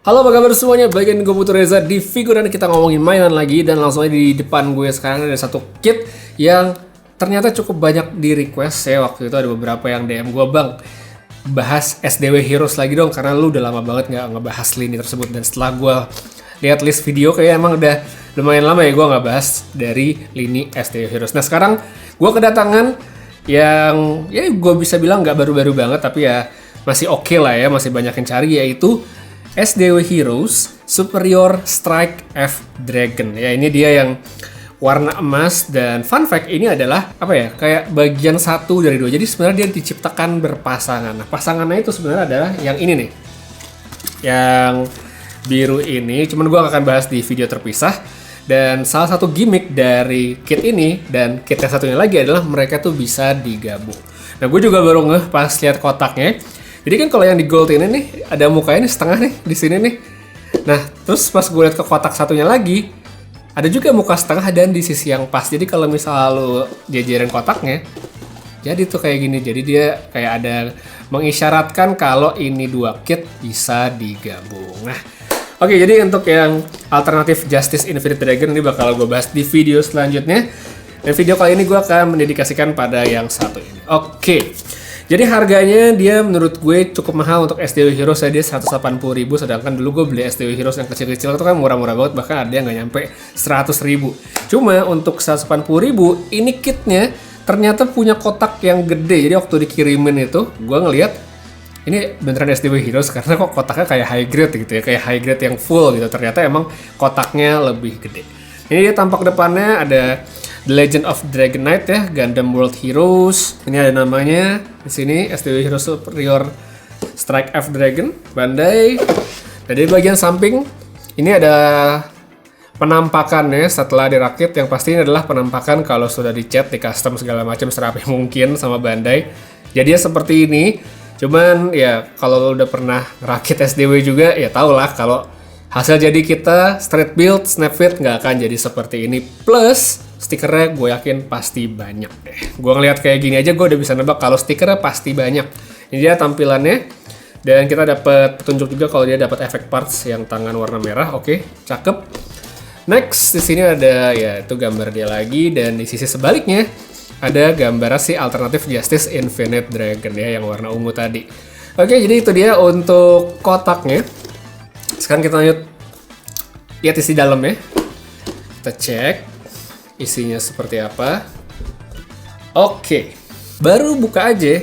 Halo, apa kabar semuanya? Bagian gue Putu Reza di Figuran. Kita ngomongin mainan lagi. Dan langsung aja di depan gue sekarang ada satu kit yang ternyata cukup banyak di request ya. Waktu itu ada beberapa yang DM gue, "Bang, bahas SDW Heroes lagi dong, karena lu udah lama banget nggak ngebahas lini tersebut." Dan setelah gue lihat list video, kayak emang udah lumayan lama ya gue nggak bahas dari lini SDW Heroes. Nah, sekarang gue kedatangan yang ya gue bisa bilang nggak baru-baru banget, tapi ya masih oke lah ya, masih banyak yang cari, yaitu SDW Heroes Superior Strike F Dragon. Ya, ini dia yang warna emas, dan fun fact, ini adalah apa ya, kayak bagian satu dari dua. Jadi sebenarnya dia diciptakan berpasangan. Nah, pasangannya itu sebenarnya adalah yang ini nih, yang biru ini. Cuman gue akan bahas di video terpisah. Dan salah satu gimmick dari kit ini dan kit yang satunya lagi adalah mereka tuh bisa digabung. Nah, gue juga baru ngeh pas lihat kotaknya. Jadi kan kalau yang di gold ini nih ada mukanya nih setengah nih di sini nih. Nah, terus pas gue lihat ke kotak satunya lagi, ada juga muka setengah dan di sisi yang pas. Jadi kalau misal lu jajarin kotaknya, jadi tuh kayak gini. Jadi dia kayak ada mengisyaratkan kalau ini dua kit bisa digabung. Nah, oke, jadi untuk yang alternatif Justice Infinite Dragon ini bakal gue bahas di video selanjutnya. Dan video kali ini gue akan mendedikasikan pada yang satu ini. Oke. Jadi harganya dia menurut gue cukup mahal untuk SDW Heroes ya. Dia 180.000, sedangkan dulu gue beli SDW Heroes yang kecil-kecil itu kan murah-murah banget, bahkan ada yang nggak nyampe 100.000. Cuma untuk 180.000 ini kitnya ternyata punya kotak yang gede. Jadi waktu dikirimin itu gue ngeliat ini beneran SDW Heroes karena kok kotaknya kayak high grade gitu ya, kayak high grade yang full gitu. Ternyata emang kotaknya lebih gede. Ini dia tampak depannya, ada The Legend of Dragon Knight ya, Gundam World Heroes. Ini ada namanya di sini, SDW Heroes Superior Strike F Dragon, Bandai. Dan di bagian samping ini ada penampakannya setelah dirakit, yang pasti ini adalah penampakan kalau sudah dicat, di custom segala macam serapi mungkin sama Bandai. Jadi ya seperti ini. Cuman ya kalau lo udah pernah rakit SDW juga ya tau lah kalau hasil jadi kita straight build, snap fit nggak akan jadi seperti ini. Plus stikernya gue yakin pasti banyak deh. Gue ngeliat kayak gini aja gue udah bisa nebak kalau stikernya pasti banyak. Ini dia tampilannya. Dan kita dapat petunjuk juga kalau dia dapat efek parts yang tangan warna merah. Oke, cakep. Next di sini ada ya itu gambar dia lagi, dan di sisi sebaliknya ada gambar si alternatif Justice Infinite Dragon ya yang warna ungu tadi. Oke, jadi itu dia untuk kotaknya. Sekarang kita lanjut lihat isi dalam ya. Kita cek isinya seperti apa. Oke, baru buka aja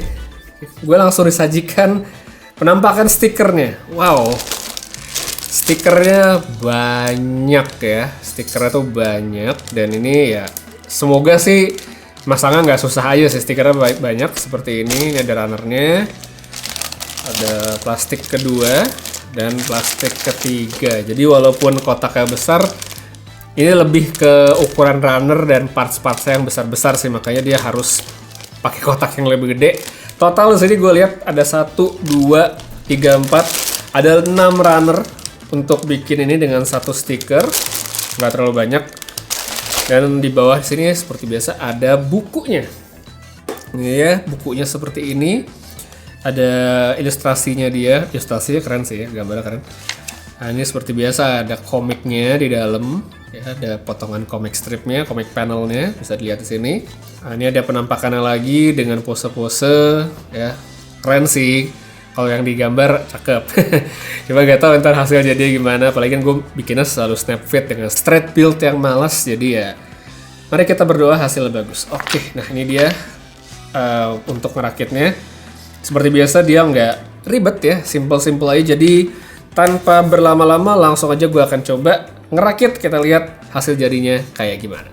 gue langsung disajikan penampakan stikernya. Wow, stikernya banyak ya. Stikernya tuh banyak, dan ini ya semoga sih masangnya nggak susah aja sih. Stikernya banyak seperti ini. Ini ada runnernya, ada plastik kedua dan plastik ketiga. Jadi walaupun kotaknya besar, ini lebih ke ukuran runner dan parts-partsnya yang besar-besar sih, makanya dia harus pakai kotak yang lebih gede. Total di sini gue lihat ada 1, 2, 3, 4, ada 6 runner untuk bikin ini dengan satu stiker, nggak terlalu banyak. Dan di bawah sini seperti biasa ada bukunya. Ini ya bukunya seperti ini. Ada ilustrasinya dia, ilustrasinya keren sih ya, gambarnya keren. Nah, ini seperti biasa ada komiknya di dalam, ya ada potongan komik stripnya, komik panelnya bisa dilihat di sini. Nah, ini ada penampakannya lagi dengan pose-pose, ya keren sih. Kalau yang digambar cakep. Coba gak tahu ntar hasil jadi gimana. Apalagi kan gue bikinnya selalu snap fit dengan straight build yang malas, jadi ya mari kita berdoa hasilnya bagus. Oke, nah ini dia untuk ngerakitnya. Seperti biasa dia nggak ribet ya, simple-simple aja. Jadi tanpa berlama-lama langsung aja gue akan coba ngerakit. Kita lihat hasil jadinya kayak gimana.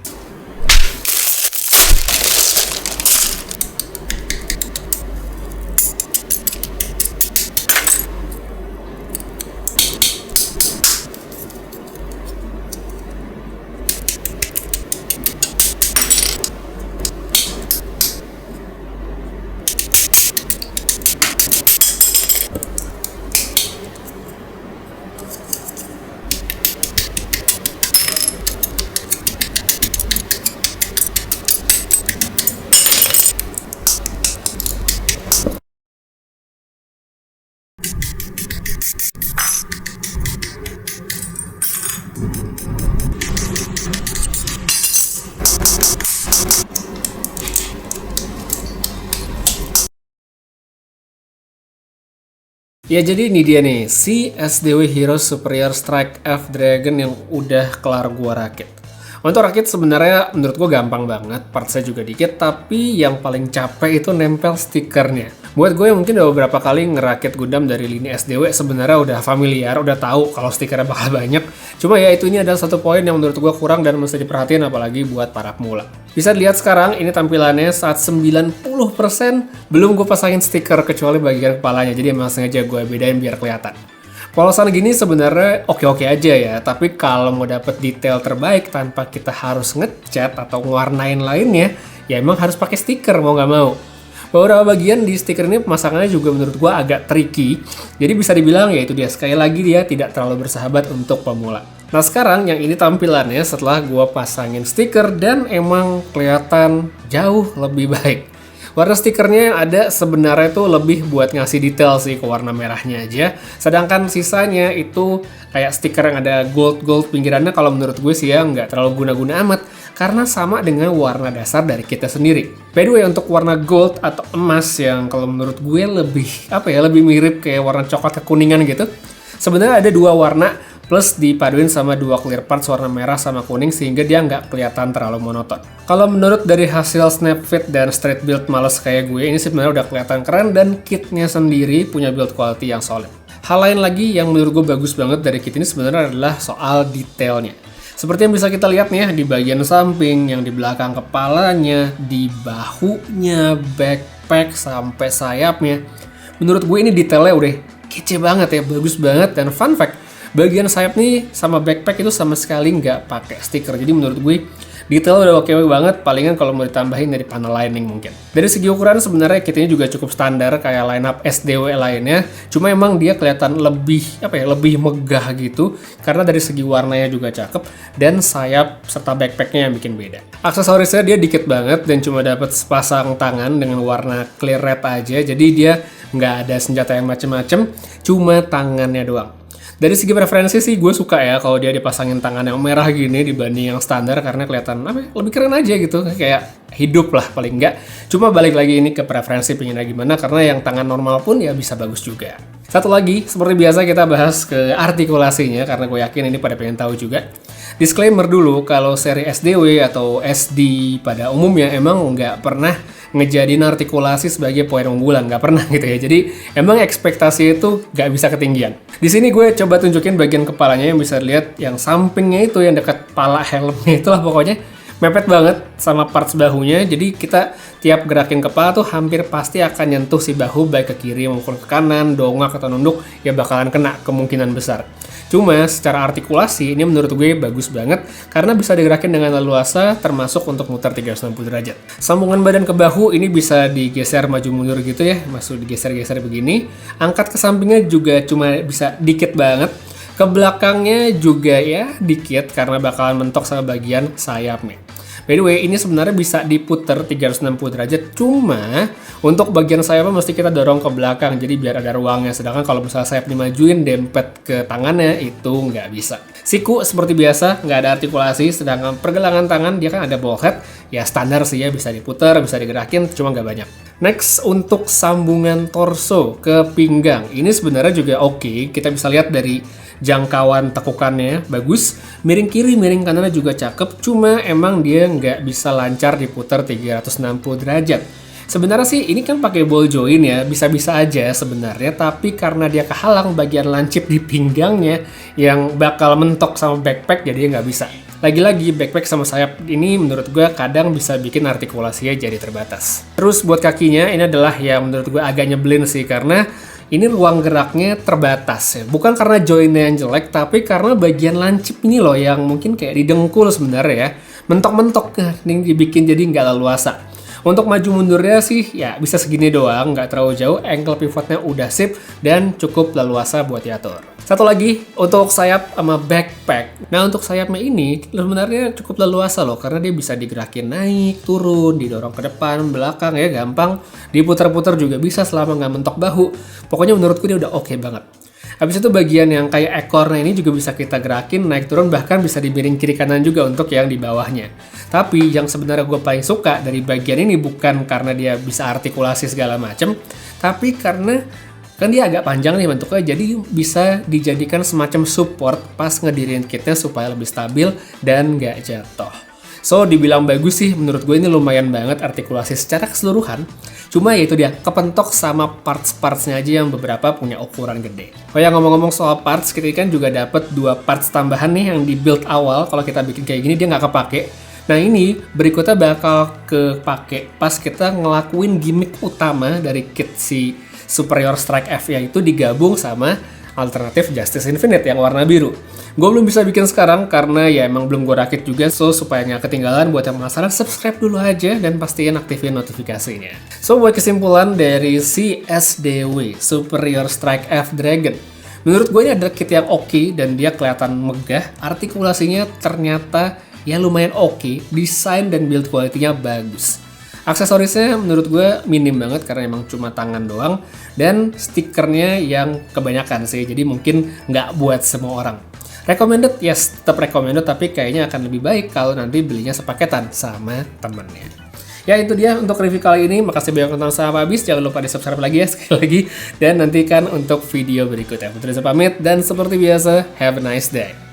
Ya jadi ini dia nih, si SDW Hero Superior Strike F Dragon yang udah kelar gua rakit. Untuk rakit sebenarnya menurut gua gampang banget, partsnya juga dikit, tapi yang paling capek itu nempel stikernya. Buat gue yang mungkin udah beberapa kali ngerakit Gundam dari lini SDW sebenarnya udah familiar, udah tahu kalau stikernya bakal banyak. Cuma ya itu ini adalah satu poin yang menurut gue kurang dan mesti diperhatiin apalagi buat para pemula. Bisa dilihat sekarang ini tampilannya saat 90% belum gue pasangin stiker kecuali bagian kepalanya, jadi emang sengaja gue bedain biar kelihatan. Polosan gini sebenarnya oke-oke aja ya, tapi kalau mau dapet detail terbaik tanpa kita harus ngecat atau ngewarnain lainnya, ya emang harus pakai stiker mau nggak mau. Beberapa bagian di stiker ini pemasangannya juga menurut gua agak tricky, jadi bisa dibilang ya itu dia, sekali lagi dia tidak terlalu bersahabat untuk pemula. Nah sekarang yang ini tampilannya setelah gua pasangin stiker dan emang kelihatan jauh lebih baik. Warna stikernya yang ada sebenarnya tuh lebih buat ngasih detail sih ke warna merahnya aja. Sedangkan sisanya itu kayak stiker yang ada gold-gold pinggirannya kalau menurut gue sih ya nggak terlalu guna-guna amat. Karena sama dengan warna dasar dari kita sendiri. By the way, untuk warna gold atau emas yang kalau menurut gue lebih mirip kayak warna coklat kekuningan gitu. Sebenarnya ada dua warna plus dipaduin sama dua clear parts warna merah sama kuning sehingga dia nggak kelihatan terlalu monoton. Kalau menurut dari hasil snap fit dan straight build males kayak gue, ini sebenarnya udah kelihatan keren dan kitnya sendiri punya build quality yang solid. Hal lain lagi yang menurut gue bagus banget dari kit ini sebenarnya adalah soal detailnya. Seperti yang bisa kita lihat nih ya, di bagian samping, yang di belakang kepalanya, di bahunya, backpack, sampai sayapnya. Menurut gue ini detailnya udah kece banget ya, bagus banget. Dan fun fact, bagian sayap nih sama backpack itu sama sekali nggak pakai stiker. Jadi menurut gue detail udah oke banget, palingan kalau mau ditambahin dari panel lining mungkin. Dari segi ukuran sebenarnya kit ini juga cukup standar kayak lineup SDW lainnya. Cuma emang dia kelihatan lebih lebih megah gitu karena dari segi warnanya juga cakep dan sayap serta backpacknya yang bikin beda. Aksesorisnya dia dikit banget dan cuma dapat sepasang tangan dengan warna clear red aja. Jadi dia nggak ada senjata yang macem-macem, cuma tangannya doang. Dari segi preferensi sih gue suka ya kalau dia dipasangin tangan yang merah gini dibanding yang standar karena kelihatan lebih keren aja gitu, kayak hidup lah paling enggak. Cuma balik lagi ini ke preferensi pengennya gimana karena yang tangan normal pun ya bisa bagus juga. Satu lagi, seperti biasa kita bahas ke artikulasinya karena gue yakin ini pada pengen tahu juga. Disclaimer dulu kalau seri SDW atau SD pada umumnya emang nggak pernah ngejadiin artikulasi sebagai poin unggulan, nggak pernah gitu ya. Jadi emang ekspektasi itu nggak bisa ketinggian. Di sini gue coba tunjukin bagian kepalanya yang bisa lihat yang sampingnya itu yang dekat pala helmnya itulah pokoknya mepet banget sama parts bahunya. Jadi kita tiap gerakin kepala tuh hampir pasti akan nyentuh si bahu baik ke kiri maupun ke kanan, dongak atau nunduk ya bakalan kena kemungkinan besar. Cuma secara artikulasi ini menurut gue bagus banget karena bisa digerakin dengan leluasa termasuk untuk muter 360 derajat. Sambungan badan ke bahu ini bisa digeser maju mundur gitu ya, masuk digeser-geser begini. Angkat ke sampingnya juga cuma bisa dikit banget. Ke belakangnya juga ya dikit karena bakalan mentok sama bagian sayapnya. By the way, ini sebenarnya bisa diputer 360 derajat, cuma untuk bagian sayapnya mesti kita dorong ke belakang, jadi biar ada ruangnya. Sedangkan kalau misalnya sayap dimajuin, dempet ke tangannya, itu nggak bisa. Siku seperti biasa, nggak ada artikulasi, sedangkan pergelangan tangan dia kan ada ball head, ya standar sih ya, bisa diputer, bisa digerakin, cuma nggak banyak. Next, untuk sambungan torso ke pinggang, ini sebenarnya juga oke. Kita bisa lihat dari jangkauan tekukannya bagus, miring kiri, miring kanannya juga cakep, cuma emang dia nggak bisa lancar diputar 360 derajat. Sebenarnya sih ini kan pakai ball joint ya, bisa-bisa aja sebenarnya, tapi karena dia kehalang bagian lancip di pinggangnya yang bakal mentok sama backpack, jadi nggak bisa. Lagi-lagi backpack sama sayap ini menurut gue kadang bisa bikin artikulasinya jadi terbatas. Terus buat kakinya ini adalah yang menurut gue agak nyebelin sih karena ini ruang geraknya terbatas ya. Bukan karena joinnya yang jelek, tapi karena bagian lancip ini loh yang mungkin kayak didengkul sebenarnya ya. Mentok-mentok nih dibikin jadi nggak leluasa. Untuk maju mundurnya sih ya bisa segini doang, nggak terlalu jauh. Ankle pivotnya udah sip dan cukup leluasa buat diatur. Satu lagi untuk sayap sama backpack. Nah untuk sayapnya ini sebenarnya cukup leluasa loh karena dia bisa digerakin naik, turun, didorong ke depan, belakang ya gampang. Diputar-putar juga bisa selama nggak mentok bahu. Pokoknya menurutku dia udah oke banget. Habis itu bagian yang kayak ekornya ini juga bisa kita gerakin, naik turun, bahkan bisa dibiring kiri kanan juga untuk yang di bawahnya. Tapi yang sebenarnya gue paling suka dari bagian ini bukan karena dia bisa artikulasi segala macem, tapi karena Kan dia agak panjang nih bentuknya, jadi bisa dijadikan semacam support pas ngedirin kitnya supaya lebih stabil dan nggak jatuh. So, dibilang bagus sih, menurut gue ini lumayan banget artikulasi secara keseluruhan. Cuma ya itu dia, kepentok sama parts-partsnya aja yang beberapa punya ukuran gede. Oh ya, ngomong-ngomong soal parts, kita kan juga dapat 2 parts tambahan nih yang di build awal. Kalau kita bikin kayak gini, dia nggak kepake. Nah ini berikutnya bakal kepake pas kita ngelakuin gimmick utama dari kit si Superior Strike F, yaitu digabung sama alternatif Justice Infinite yang warna biru. Gue belum bisa bikin sekarang karena ya emang belum gue rakit juga, so supaya nggak ketinggalan, buat yang penasaran subscribe dulu aja dan pastiin aktifin notifikasinya. So buat kesimpulan dari si SDW, Superior Strike F Dragon, menurut gue ini ada kit yang oke dan dia kelihatan megah, artikulasinya ternyata ya lumayan oke, desain dan build quality-nya bagus. Aksesorisnya menurut gue minim banget karena emang cuma tangan doang, dan stikernya yang kebanyakan sih, jadi mungkin nggak buat semua orang. Recommended, yes, tetap recommended, tapi kayaknya akan lebih baik kalau nanti belinya sepaketan sama temennya. Ya itu dia untuk review kali ini, makasih banyak nonton sampai habis, jangan lupa di subscribe lagi ya sekali lagi, dan nantikan untuk video berikutnya. Putri pamit, dan seperti biasa, have a nice day.